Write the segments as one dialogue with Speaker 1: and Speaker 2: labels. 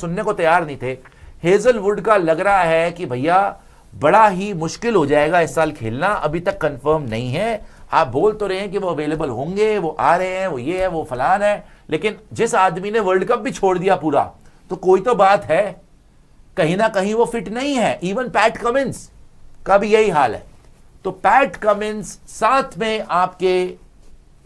Speaker 1: सुनने को तैयार नहीं थे। हेजलवुड का लग रहा है कि भैया बड़ा ही मुश्किल हो जाएगा इस साल खेलना, अभी तक कंफर्म नहीं है। आप बोल तो रहे हैं कि वो अवेलेबल होंगे, वो आ रहे हैं, वो ये है, वो फलान है, लेकिन जिस आदमी ने वर्ल्ड कप भी छोड़ दिया पूरा, तो कोई तो बात है, कहीं ना कहीं वो फिट नहीं है। इवन पैट कमिंस का भी यही हाल है। तो पैट कमिंस साथ में आपके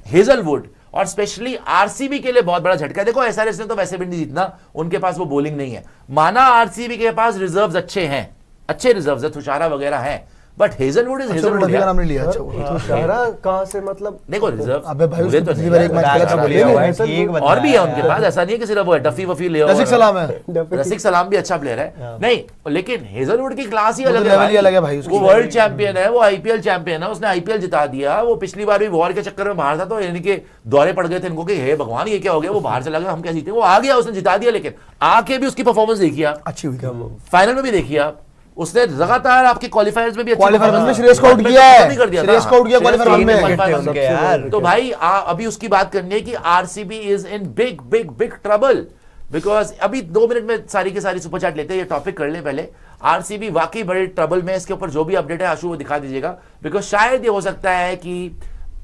Speaker 1: हेजलवुड और स्पेशली आरसीबी के लिए बहुत बड़ा झटका है। देखो एसआरएच ने तो वैसे भी नहीं जीतना, उनके पास वो बॉलिंग नहीं है। माना आरसीबी के पास रिजर्व्स अच्छे हैं, अच्छे रिजर्व्स है, तुषारा वगैरह है, बट हेजलवुड इज हेजलवुड का नाम नहीं लिया। अच्छा
Speaker 2: तुषारा कहाँ से, मतलब
Speaker 1: देखो रिजर्व,
Speaker 3: अबे भाई उसने पिछली बार एक मैच खेला था,
Speaker 1: और भी है उनके पास, ऐसा नहीं है कि सिर्फ वो है, डफी वफी ले,
Speaker 3: रसिक सलाम है,
Speaker 1: रसिक सलाम भी अच्छा प्लेयर है नहीं, लेकिन हेजलवुड की क्लास ही अलग
Speaker 3: है भाई।
Speaker 1: वो वर्ल्ड चैंपियन है, वो आईपीएल चैंपियन है, उसने आईपीएल जिता दिया। वो पिछली बार भी वॉर के चक्कर में बाहर था, तो इनके दौरे पड़ गए थे इनको कि हे भगवान ये क्या हो गया, वो बाहर चला गया, हम क्या जीते। वो आ गया, उसने जिता दिया, लेकिन आके भी उसकी परफॉर्मेंस देखी आप,
Speaker 3: अच्छी हुई,
Speaker 1: फाइनल में भी देखी आप, उसने लगातार आपके क्वालिफायर्स में भी
Speaker 3: क्वालिफायर में श्रेयस को आउट किया है, श्रेयस को आउट किया क्वालिफायर में।
Speaker 1: तो भाई अभी उसकी बात करनी है कि RCB is in big big big trouble, because अभी 2 मिनट में सारी की सारी सुपर चैट लेते हैं, ये टॉपिक कर ले पहले। आरसीबी वाकई बड़े ट्रबल में, इसके ऊपर जो भी अपडेट है आशु वो दिखा दीजिएगा, बिकॉज शायद ये हो सकता है कि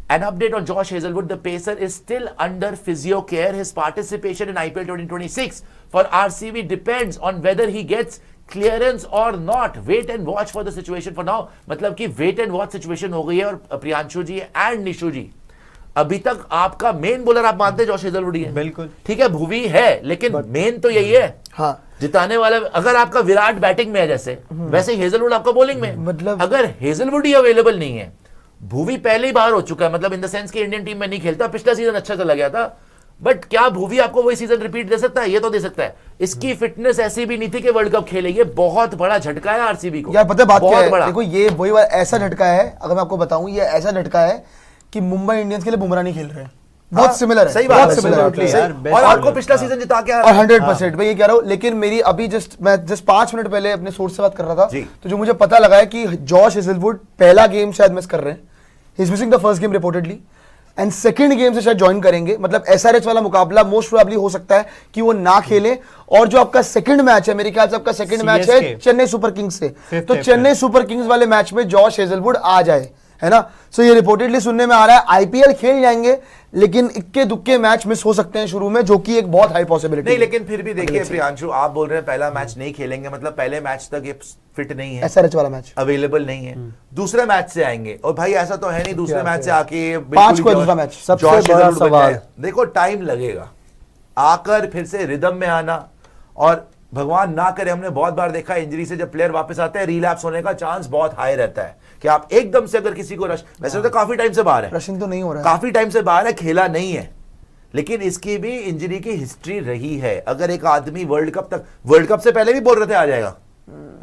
Speaker 1: an update on Josh Hazelwood, the pacer is still under physio care. His participation in IPL 2026 for RCB depends on whether he gets clearance or not. Wait and watch for the situation for now. मतलब कि wait and watch situation हो गई है। और प्रियांशु जी and Nishu ji, अभी तक आपका main bowler आप मानते हैं जॉश हेजलवुड ही है,
Speaker 2: बिल्कुल
Speaker 1: ठीक है, भुवी है, लेकिन मेन तो यही है।
Speaker 3: हाँ,
Speaker 1: जिताने वाला अगर आपका विराट बैटिंग में है जैसे, वैसे हेजलवुड आपका बॉलिंग में,
Speaker 3: मतलब
Speaker 1: अगर हेजलवुड ही अवेलेबल नहीं है, भुवी पहले ही बाहर हो चुका है, मतलब इन द सेंस कि इंडियन टीम में नहीं खेलता, पिछला सीजन अच्छा चला गया था, बट क्या भुवी आपको वही सीजन रिपीट दे सकता है? ये तो दे सकता है। इसकी फिटनेस ऐसी भी नहीं थी कि वर्ल्ड कप खेले, ये बहुत बड़ा झटका है आरसीबी को।
Speaker 3: यार पता है बात क्या है, देखो ये वही ऐसा झटका है, अगर मैं आपको बताऊं, ये ऐसा झटका है कि मुंबई इंडियंस के लिए बुमराह नहीं खेल रहे हैं, बहुत सिमिलर है,
Speaker 1: सही बात है। और आपको पिछला सीजन जिता के
Speaker 3: और 100% मैं ये कह रहा हूँ। लेकिन मेरी अभी मैं 5 मिनट पहले अपने सोर्स से बात कर रहा था, तो जो मुझे पता लगा है कि जॉश हेजलवुड पहला गेम शायद मिस कर रहे हैं, he is missing the first game reportedly, and second game से शायद ज्वाइन करेंगे। मतलब एसआरएच वाला मुकाबला मोस्ट प्रोबेबली हो सकता है कि वो ना खेले। और जो आपका सेकंड मैच है, मेरे ख्याल से आपका सेकंड मैच है चेन्नई सुपर किंग्स से, तो चेन्नई सुपर किंग्स वाले मैच में जॉश हेजलवुड आ जाए, है ना। सो ये रिपोर्टेडली सुनने में आ रहा है आईपीएल खेल जाएंगे, लेकिन इक्के दुक्के मैच मिस हो सकते हैं शुरू में, जो कि एक बहुत हाई पॉसिबिलिटी
Speaker 1: नहीं। लेकिन फिर भी देखिए प्रियांशु, आप बोल रहे हैं पहला मैच नहीं खेलेंगे, मतलब पहले मैच तक ये फिट नहीं है,
Speaker 3: एसआरएच वाला मैच
Speaker 1: अवेलेबल नहीं है, दूसरे मैच से आएंगे। और भाई ऐसा तो है नहीं दूसरे मैच से आके
Speaker 3: 5 को दूसरा मैच,
Speaker 2: सबसे बड़ा सवाल,
Speaker 1: देखो टाइम लगेगा आकर फिर से रिदम में आना। और भगवान ना करे, हमने बहुत बार देखा इंजरी से जब प्लेयर वापस आते हैं, रिलैप्स होने का चांस बहुत हाई रहता है कि आप एकदम से अगर किसी को वैसे तो काफी टाइम से बाहर है,
Speaker 3: रशिंग तो नहीं हो रहा है,
Speaker 1: काफी टाइम से बाहर है, खेला नहीं है, लेकिन इसकी भी इंजरी की हिस्ट्री रही है। अगर एक आदमी वर्ल्ड कप से पहले भी बोल रहे थे आ जाएगा,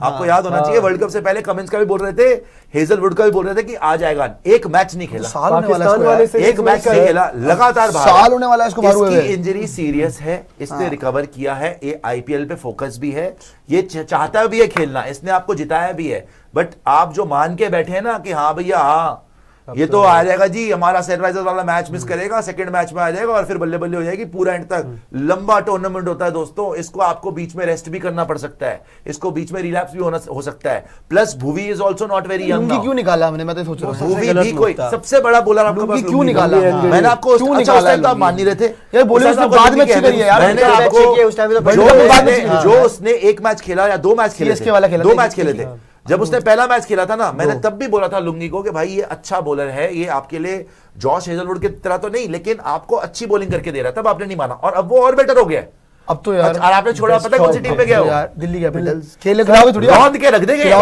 Speaker 1: आपको याद होना चाहिए, वर्ल्ड कप से पहले कमिंस का भी बोल रहे थे, हेजलवुड का भी बोल रहे थे कि आ जाएगा। एक मैच नहीं खेला,
Speaker 2: पाकिस्तान वाले से
Speaker 1: एक मैच नहीं खेला, लगातार
Speaker 3: साल होने वाला है इसको,
Speaker 1: इसकी इंजरी सीरियस है, इसने रिकवर किया है, ये आईपीएल पे फोकस भी है, ये चाहता भी है खेलना, इसने आपको जिताया भी है। बट आप जो मान के बैठे हैं ना कि हाँ भैया हाँ ये तो आ जाएगा जी, हमारा सनराइजर्स वाला मैच मिस करेगा, सेकंड मैच में आ जाएगा और फिर बल्ले बल्ले हो जाएगी पूरा एंड तक। लंबा टूर्नामेंट होता है दोस्तों, इसको आपको बीच में रेस्ट भी करना पड़ सकता है, इसको बीच में रिलैप्स भी हो सकता है। Plus Bhuvi is also not very young now.
Speaker 3: क्यों निकाला हमने, मैं तो सोच रहा हूं
Speaker 1: भुवी भी कोई सबसे बड़ा बॉलर आपके पास
Speaker 3: क्यों निकाला,
Speaker 1: मैंने आपको
Speaker 3: क्यों निकाला,
Speaker 1: आप मान नहीं रहे थे
Speaker 3: यार, बोले उसने बाद में अच्छी करी है यार,
Speaker 1: मैंने आपको जो उसने एक मैच खेला या 2 मैच खेले थे, 2 मैच खेले थे, जब उसने पहला मैच खेला था ना, मैंने तब भी बोला था लुंगी को कि भाई ये अच्छा बॉलर है, ये आपके लिए जॉश हेजलवुड की तरह तो नहीं, लेकिन आपको अच्छी बॉलिंग करके दे रहा है। तब आपने नहीं माना और अब वो और बेटर हो गया।
Speaker 3: अब तो यार
Speaker 1: और आपने छोड़ा, पता है कौन सी टीम पे गया हो?
Speaker 3: दिल्ली कैपिटल्स। खेले खिलाओगे थोड़ी,
Speaker 1: रौंद के रख देंगे, क्या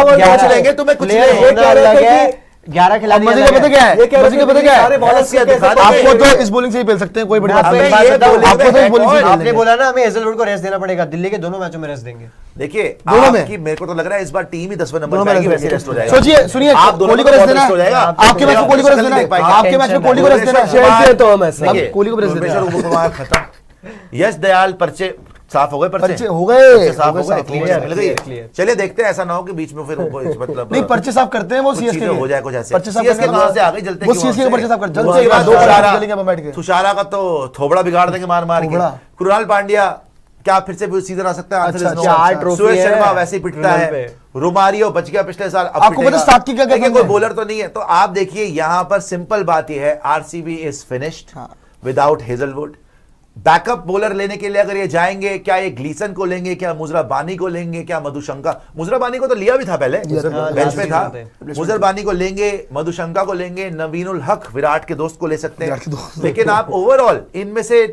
Speaker 1: कुछ लेंगे तुम्हें, कुछ नहीं।
Speaker 2: 11 खिलाड़ी
Speaker 3: मजे का पता क्या है, मजे का पता क्या है, आपको तो इस बॉलिंग से ही खेल सकते हैं, कोई बड़ी बात नहीं। आपको तो इस बॉलिंग से
Speaker 2: आपने बोला ना हमें हेजलवुड को रेस्ट देना पड़ेगा, दिल्ली के दोनों मैचों में रेस्ट देंगे।
Speaker 1: देखिए आपकी, मेरे को तो लग रहा है इस बार टीम ही 10वें नंबर पे आएगी, वैसे रेस्ट हो जाएगा।
Speaker 3: सोचिए, सुनिए, कोहली को रेस्ट देना है, आपके मैच में कोहली को रेस्ट देना है, आपके मैच में कोहली को रेस्ट देना है,
Speaker 2: तो हम ऐसा
Speaker 3: कोहली को रेस्ट देना है।
Speaker 1: खत्म। यश दयाल पर्चे साफ हो गए,
Speaker 3: पर्चे हो गए,
Speaker 1: साफ हो गए। चलिए देखते हैं, ऐसा ना हो कि बीच में फिर मतलब
Speaker 3: नहीं, पर्चे साफ करते हैं वो सीएसके
Speaker 1: हो जाए कुछ ऐसे,
Speaker 3: पर्चे साफ करने
Speaker 1: कहां से आ गई, जलते
Speaker 3: वो सीएसके के पर्चे साफ कर, जल्द से 2 चलेंगे हम बैठ के।
Speaker 1: तुषारा का तो थोबड़ा बिगाड़ देंगे मार मार के। कृणाल पांड्या क्या फिर से सीजन आ सकता है?
Speaker 2: अच्छा, 4 ट्रॉफी
Speaker 1: सुरेश
Speaker 2: है
Speaker 1: शर्मा वैसे ही पिटता
Speaker 2: रिजल्ट
Speaker 1: है,
Speaker 2: पे।
Speaker 1: रोमारियो बच गया पिछले साल, अब
Speaker 3: आपको पता स्टार्क की क्या
Speaker 1: देखिए
Speaker 3: कहते
Speaker 1: कोई
Speaker 3: हैं?
Speaker 1: बॉलर तो नहीं है। तो आप देखिए यहां पर सिंपल बात यह है, RCB is finished without Hazlewood. Backup bowler लेने के लिए अगर ये जाएंगे, क्या ये ग्लीसन को लेंगे, क्या मुजराबानी को लेंगे, क्या मधुशंका? मुजराबानी को तो लिया भी था पहले, बेंच पे था। मुजराबानी को लेंगे, मधुशंका को लेंगे, नवीनुल हक विराट के दोस्त को ले सकते हैं। लेकिन आप ओवरऑल इनमें से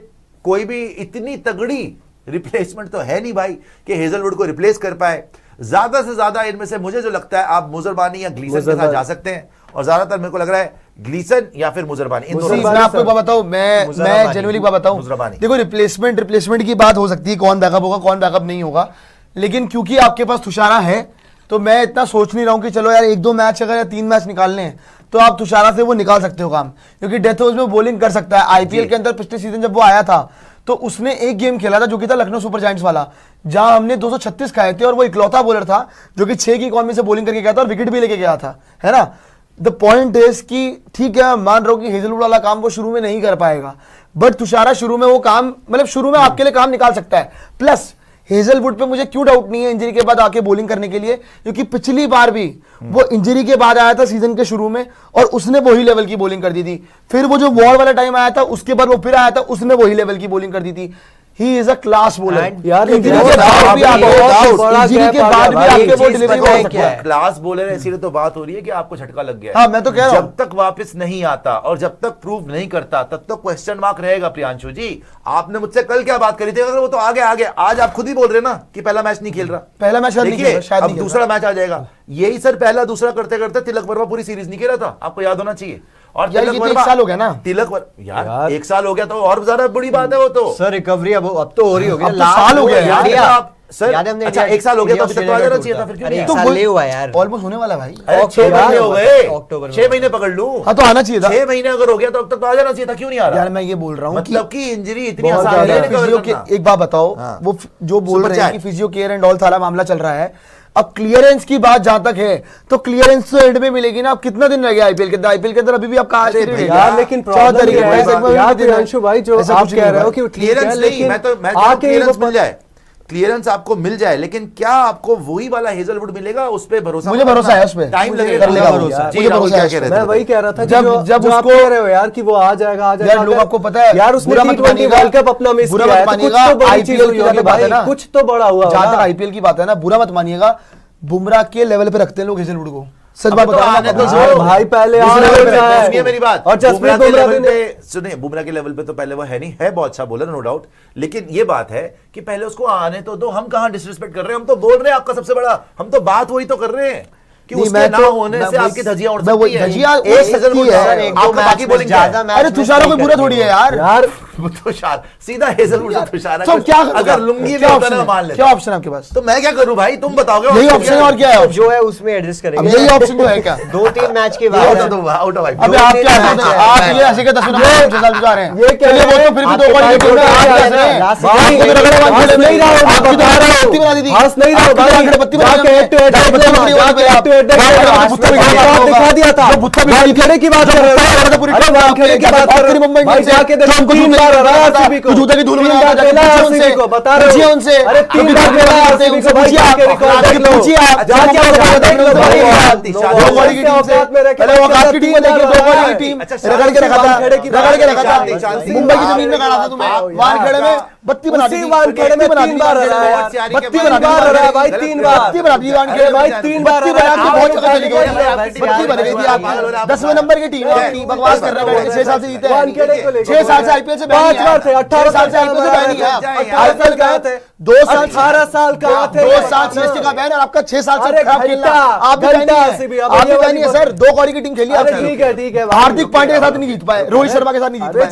Speaker 1: कोई भी इतनी तगड़ी रिप्लेसमेंट तो है नहीं भाई कि हेजलवुड को रिप्लेस कर पाए। ज्यादा से ज्यादा इनमें से मुझे जो लगता है आप मुजरबानी या ग्लीसन के साथ जा सकते हैं, और ज्यादातर मेरे को लग रहा है ग्लीसन या फिर मुजरबानी, इन दोनों
Speaker 3: मैं आपको बताऊं, मैं जेन्युइनली बताऊं, देखो रिप्लेसमेंट की बात हो सकती है, कौन बैकअप होगा कौन बैकअप नहीं होगा, लेकिन क्योंकि आपके पास तुषारा है तो मैं इतना सोच नहीं रहा हूं कि चलो यार 1-2 मैच अगर या 3 मैच निकालने हैं तो आप तुषारा से वो निकाल सकते हो काम, क्योंकि डेथ ओवर्स में बॉलिंग कर सकता है। आईपीएल के अंदर पिछले सीजन जब वो आया था तो उसने एक गेम खेला था जो कि था लखनऊ सुपर जायंट्स वाला, जहां हमने 236 खाए थे और वो इकलौता बॉलर था जो कि 6 की इकॉनमी से बॉलिंग करके गया था और विकेट भी लेके गया था, है ना। द पॉइंट इज कि ठीक है मान रहा हूं कि हेजलवुड वाला काम वो शुरू में नहीं कर पाएगा, बट तुषारा शुरू में वो काम, मतलब शुरू में आपके लिए काम निकाल सकता है। प्लस हेजलवुड पे मुझे क्यों डाउट नहीं है इंजरी के बाद आके बॉलिंग करने के लिए, क्योंकि पिछली बार भी वो इंजरी के बाद आया था सीजन के शुरू में और उसने वही लेवल की बॉलिंग कर दी थी। फिर वो जो वॉर वाला टाइम आया था उसके बाद वो फिर आया था, उसने वही लेवल की बॉलिंग कर दी थी। He is a class bowler.
Speaker 2: यार
Speaker 3: इंजरी के बाद भी आके वो डिलीवरी कर सकता है।
Speaker 1: क्लास बॉलर है, इसीलिए तो बात हो रही है कि आपको झटका लग गया है।
Speaker 3: हाँ, मैं तो कह रहा हूं।
Speaker 1: जब तक वापस नहीं आता और जब तक प्रूव नहीं करता तब तक क्वेश्चन मार्क रहेगा। प्रियांशु जी, आपने मुझसे कल क्या बात करी थी? अगर वो तो आगे आज आप खुद ही बोल रहे ना कि पहला मैच नहीं खेल रहा।
Speaker 3: पहला मैच
Speaker 1: देखिए अब दूसरा मैच आ जाएगा, यही सर पहला दूसरा करते करते तिलक वर्मा पूरी सीरीज नहीं खेला था, आपको याद होना चाहिए। और
Speaker 3: तिलक वर्मा 1 साल हो गया ना,
Speaker 1: यार 1 साल हो गया तो और ज्यादा बड़ी बात है वो तो।
Speaker 2: सर रिकवरी अब तो हो रही होगी,
Speaker 3: साल हो गया यार।
Speaker 1: सर अच्छा 1 साल हो गया तो अभी तक तो आ जाना चाहिए था, फिर क्यों नहीं?
Speaker 2: तो नहीं हुआ यार,
Speaker 3: ऑलमोस्ट होने वाला भाई।
Speaker 1: 6 महीने हो गए,
Speaker 2: अक्टूबर
Speaker 1: 6 महीने पकड़ लूं।
Speaker 3: हाँ तो आना चाहिए था।
Speaker 1: 6 महीने अगर हो गया तो अब तक तो आ जाना चाहिए था, क्यों नहीं आ रहा?
Speaker 3: यार मैं ये बोल रहा हूँ
Speaker 1: मतलब कि इंजरी इतनी आसान है
Speaker 3: फिजियो के, एक बात बताओ, वो जो बोल रहे हैं कि फिजियो केयर एंड ऑल सारा मामला चल रहा है। अब क्लियरेंस की बात जहां तक है तो क्लियरेंस तो एंड में मिलेगी ना। अब कितना दिन रह गया आईपीएल के अंदर? आईपीएल के अंदर अभी भी आप कहा
Speaker 2: यार, लेकिन प्रियांशु भाई जो आप कह रहे हो कि
Speaker 1: क्लियरेंस नहीं, मैं तो क्लियरेंस मिल जाए, क्लियरेंस आपको मिल जाए, लेकिन क्या आपको वही वाला हेजलवुड मिलेगा? उस पे भरोसा,
Speaker 3: मुझे भरोसा है, उस पे
Speaker 1: टाइम लगेगा भरोसा।
Speaker 3: मुझे भरोसा है।
Speaker 2: मैं वही कह रहा था
Speaker 3: जब
Speaker 2: आप कह रहे हो यार कि वो आ जाएगा
Speaker 3: यार, लोग आपको पता है
Speaker 2: यार उसने T20 वर्ल्ड कप अपना मिस किया है, कुछ तो बड़ी चीज हुई होगी भाई, कुछ तो बड़ा हुआ।
Speaker 3: जहां तक आईपीएल की बात है ना, बुरा मत मानिएगा, बुमराह के लेवल पे रखते हैं लोग हेजलवुड को। सच बात बता रहा हूं भाई, पहले
Speaker 1: सुनिए मेरी बात।
Speaker 2: और जसप्रीत बुमराह
Speaker 1: पे सुनिए, बुमराह के लेवल पे तो पहले वो है नहीं, है बहुत अच्छा बॉलर नो डाउट, लेकिन ये बात है कि पहले उसको आने तो दो। हम कहां डिसरिस्पेक्ट कर रहे हैं, हम तो बोल रहे हैं आपका सबसे बड़ा, हम तो बात वही तो कर रहे हैं कि उसके ना होने से आपकी धजिया उड़ सकती है। एक हेजलवुड है, आपका बाकी बॉलिंग ज्यादा।
Speaker 3: अरे तुषारा कोई बुरा थोड़ी है यार।
Speaker 1: तुषार सीधा हेजलवुड से तुषार,
Speaker 3: सब क्या
Speaker 1: अगर लुंगी भी होता ना मान ले,
Speaker 3: क्या ऑप्शन है आपके पास?
Speaker 1: तो मैं क्या करूं भाई, तुम बताओगे।
Speaker 3: यही ऑप्शन है और क्या है?
Speaker 2: जो है उसमें एडजस्ट करेंगे।
Speaker 3: यही ऑप्शन तो है क्या?
Speaker 2: 2-3 मैच के बाद
Speaker 1: आउट ऑफ।
Speaker 3: अबे आप क्या आप ये ऐसे के 10 नंबर से साल गुजार हैं, ये क्या है? वो तो फिर भी 2 बॉल के टीम में आ रहे हैं। भाई ये रगड़े वाले खेल नहीं रहा हूं, आप बता रहे हो, बना दी थी, हंस नहीं रहा भाई, रगड़े पत्ती बना के हेड टू हेड दिखा दिया था। वानखेड़े की बात कर रहे हो, पूरी वानखेड़े की बात कर रहे हो मुंबई में जाके देखो 3 बार हराया आरसीबी को, जूते की धूल में आरसीबी को बता रहे हो उनसे। अरे 3 बार खेला आरसीबी को, पूछिए आप, रिकॉर्ड देख लो, पूछिए आप, जाके देख लो भाई। 2 बॉडी की टीम से पहले वो आपकी टीम में देखिए, 2 बॉडी की टीम रगड़ के रखा था, रगड़ के रखा था। मुंबई की जमीन में खड़ा था तुम्हें, वानखेड़े में बत्ती बना दी, वानखेड़े में 3 बार हराया, बत्ती बना दी भाई, 3 बार बत्ती बना दी वानखेड़े भाई, 3 बार हराया। बहुत जगह चली गई, बत्ती बन गई थी आपकी। 10वें नंबर की टीम है, बकवास कर रहे हो। 6 साल से जीते हैं, 6 साल से आईपीएल से 5 बार थे, 18 साल से आईपीएल से बैन किया। आईपीएल कहां थे? 2 साल 18 साल कहां थे? 2 साल सीएसके का बैन, और आपका 6 साल से खराब खेलना। आप भी बैन है सर, 2 कौड़ी की टीम खेली आपने।
Speaker 2: ठीक है।
Speaker 3: हार्दिक पांड्या के साथ नहीं जीत पाए, रोहित शर्मा के साथ नहीं जीत पाए।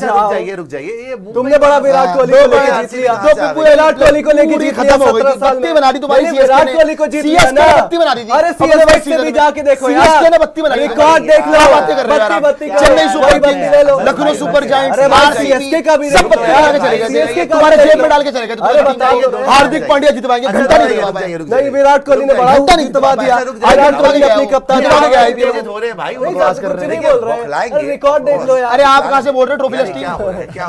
Speaker 1: रुक जाइए,
Speaker 2: तुमने बड़ा विराट कोहली को लेकर जीत लिया, विराट कोहली को लेकर जीत
Speaker 3: खत्म हो गई, बत्ती बना दी तुम्हारी सीएसके ने।
Speaker 2: विराट कोहली को जीत लिया ना,
Speaker 3: बत्ती बना दी थी।
Speaker 2: अरे सीएसके से भी जाके देखो यार,
Speaker 3: सीएसके ने बत्ती बना दी,
Speaker 2: रिकॉर्ड देख लो,
Speaker 3: बातें कर रहे हैं।
Speaker 2: बत्ती
Speaker 3: चेन्नई सुपर
Speaker 2: बत्ती ले लो,
Speaker 3: लखनऊ सुपर जायंट्स,
Speaker 2: अरे भाई सीएसके का भी
Speaker 3: सब बत्ती डाल के चले गए,
Speaker 2: सीएसके
Speaker 3: तुम्हारे जेब में डाल के चले गए।
Speaker 2: अरे बताओ,
Speaker 3: हार्दिक पांड्या जितवाएंगे, घंटा नहीं जितवा पाए।
Speaker 2: नहीं, विराट कोहली ने बड़ा
Speaker 3: घंटा नहीं
Speaker 2: जितवा दिया।
Speaker 3: विराट कोहली अपनी कप्तानी
Speaker 1: हो रहे हैं भाई,
Speaker 2: बकवास कर रहे हैं, बोल रहे हैं। रिकॉर्ड देख लो यार।
Speaker 3: अरे आप कहां से बोल रहे हो? ट्रॉफीलेस टीम,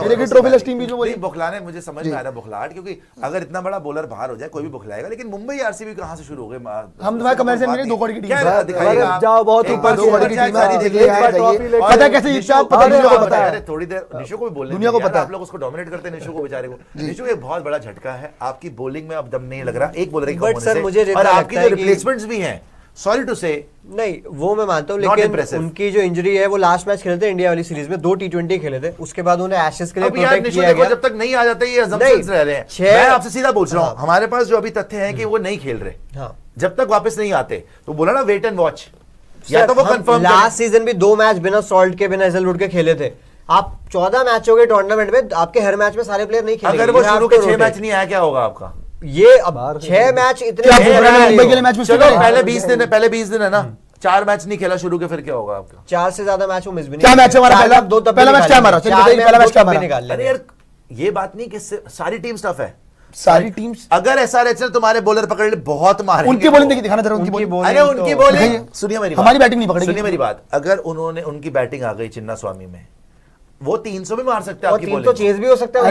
Speaker 3: ये देखिए ट्रॉफीलेस टीम बीच में बोली।
Speaker 1: बौखलाने मुझे समझ समझ में आ रहा है बुखलाहट, क्योंकि अगर इतना बड़ा बॉलर बाहर हो जाए कोई भी बुखलाएगा, लेकिन मुंबई आरसीबी कहां से शुरू हो गए?
Speaker 3: हम तुम्हारे कंपैरिजन में 2 करोड़ की टीम
Speaker 1: क्या दिखाएगा?
Speaker 2: जाओ बहुत ऊपर
Speaker 3: 2 करोड़ की टीम है, पता कैसे जीतता है, पता नहीं को पता है।
Speaker 1: थोड़ी देर निशो को भी बोलने
Speaker 3: दुनिया को पता है,
Speaker 1: आप लोग उसको डोमिनेट करते हैं निशो को बेचारे को। निशो एक बहुत बड़ा झटका है, आपकी बॉलिंग में अब दम नहीं लग रहा, एक बॉलर
Speaker 4: बट सर मुझे
Speaker 1: और आपकी जो रिप्लेसमेंट्स भी हैं, सॉरी टू से,
Speaker 4: नहीं वो मैं मानता हूँ, लेकिन उनकी जो इंजरी है वो लास्ट मैच खेले थे इंडिया वाली सीरीज में, 2 T20 खेले थे, उसके बाद उन्हें एशेज के लिए प्रोटेक्ट किया गया।
Speaker 1: जब तक नहीं आ जाते ये असम्पशंस रह रहे हैं, मैं आपसे सीधा पूछ रहा हूँ, हमारे पास जो अभी तथ्य है कि वो नहीं खेल रहे, जब तक वापस नहीं आते, तो बोला ना वेट एंड वॉच, या तो वो कंफर्म।
Speaker 4: लास्ट सीजन भी 2 मैच बिना सॉल्ट के, बिना हेजलवुड के खेले थे। आप 14 मैचों के टूर्नामेंट में आपके हर मैच में सारे प्लेयर नहीं खेलेंगे।
Speaker 1: अगर वो शुरू के 6 मैच नहीं आया, क्या होगा आपका?
Speaker 4: ये अब 6 मैच इतने
Speaker 3: मुंबई के लिए मैच मिस
Speaker 1: चलो पहले 20 दिन है, पहले 20 दिन है ना, 4 मैच नहीं खेला शुरू के, फिर क्या होगा आपका?
Speaker 4: 4 से ज्यादा मैच वो मिस भी नहीं।
Speaker 3: क्या मैच है हमारा? पहला मैच क्या हमारा? पहला मैच क्या हमारा?
Speaker 1: अरे यार ये बात नहीं कि सारी टीम टफ है,
Speaker 3: सारी टीम्स।
Speaker 1: अगर एसआरएच ने तुम्हारे बॉलर पकड़ ले बहुत मारेंगे।
Speaker 3: उनकी बॉलिंग देखिए, दिखाना जरा उनकी बॉलिंग।
Speaker 1: अरे उनकी बॉलिंग सुनिए मेरी बात,
Speaker 3: हमारी बैटिंग नहीं पकड़ेगी।
Speaker 1: सुनिए मेरी बात, अगर उन्होंने उनकी बैटिंग आ गई चिन्ना स्वामी में, वो 300 भी मार सकते हैं आपकी बॉलिंग।
Speaker 4: 300 चेज भी हो सकता है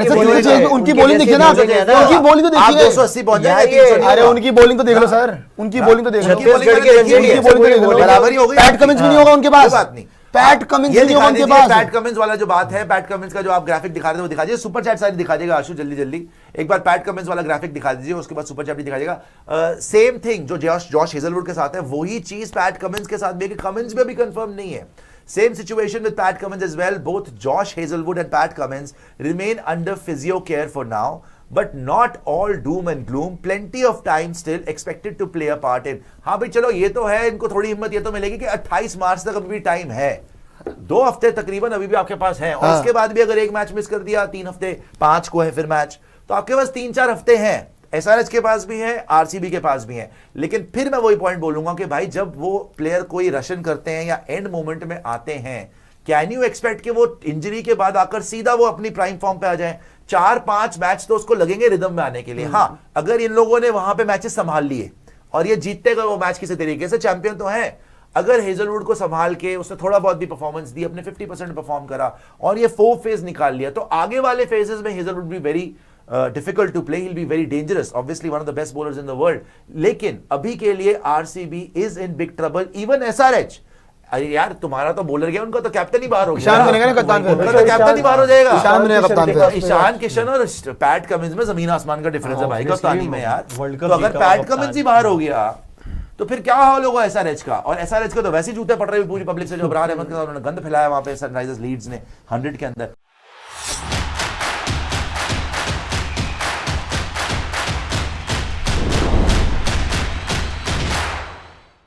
Speaker 3: उनकी बॉलिंग देखिए ना, उनकी बॉलिंग तो
Speaker 1: आप
Speaker 3: देखिए,
Speaker 1: 280 पहुंच जाएंगे।
Speaker 3: अरे उनकी बॉलिंग तो देख लो सर, उनकी बॉलिंग तो देख लो,
Speaker 1: बराबरी हो गई,
Speaker 3: पैट कमिंस भी नहीं होगा उनके पास,
Speaker 1: बात नहीं,
Speaker 3: पैट कमिंस भी नहीं होगा उनके पास।
Speaker 1: पैट कमिंस वाला जो बात है, पैट कमिंस का जो आप ग्राफिक दिखा रहे थे वो दिखा दीजिए, सुपर चैट सारी दिखा दीजिएगा आशु, जल्दी जल्दी एक बार पैट कमिंस वाला ग्राफिक दिखा दीजिए, उसके बाद सुपर चैट भी दिखा दीजिएगा। सेम थिंग जो जॉश हेजलवुड के साथ है, वही चीज पैट कमिंस के साथ भी, कमिंस में भी कंफर्म नहीं है। Same situation with Pat Cummins as well. Both Josh Hazelwood and Pat Cummins remain under physio care for now, but not all doom and gloom. Plenty of time still expected to play a part in. हाँ भाई चलो ये तो है, इनको थोड़ी हिम्मत ये तो मिलेगी कि 28 मार्च तक अभी भी टाइम है, 2 हफ्ते तकरीबन अभी भी आपके पास है, और इसके बाद भी अगर एक मैच मिस कर दिया, 3 हफ्ते, 5 को है फिर मैच, तो आपके पास 3-4 हफ्ते हैं। एसआरएच के पास भी है, आरसीबी के पास भी है, लेकिन फिर मैं वही पॉइंट बोलूंगा कि भाई जब वो प्लेयर कोई रशन करते हैं या एंड मोमेंट में आते हैं, कैन यू एक्सपेक्ट कि वो इंजरी के बाद आकर सीधा वो अपनी प्राइम फॉर्म पे आ जाए? 4-5 मैच तो उसको लगेंगे रिदम में आने के लिए। हाँ, अगर इन लोगों ने वहां पे मैचेस संभाल लिए और ये जीतते गए वो मैच किसी तरीके से, चैंपियन तो है। अगर हेजलवुड को संभाल के उसने थोड़ा बहुत भी परफॉर्मेंस दी, अपने 50% परफॉर्म करा और ये 4 फेज निकाल लिया, तो आगे वाले फेजेस में हेजलवुड भी very difficult to play, he'll be very dangerous, obviously one of the best bowlers in the world, लेकिन अभी के लिए RCB is in big trouble, even SRH। अरे यार तुम्हारा तो बॉलर गया, उनका तो कैप्टन ही बाहर हो गया,
Speaker 3: ईशान बनेगा ना कप्तान,
Speaker 1: उनका तो कैप्टन ही बाहर हो जाएगा,
Speaker 3: ईशान बनेगा कप्तान फिर।
Speaker 1: ईशान किशन और पैट कमिंस में जमीन आसमान का डिफरेंस है भाई कप्तानी में यार। तो अगर पैट कमिंस ही बाहर हो गया तो फिर क्या हाल होगा एसआरएच का? और एसआरएच का तो वैसे जूते पड़ रहे हैं पूरी पब्लिक से, जो अबरार अहमद के साथ उन्होंने गंद फैलाया वहां पे सनराइजर्स लीड्स ने 100 के अंदर।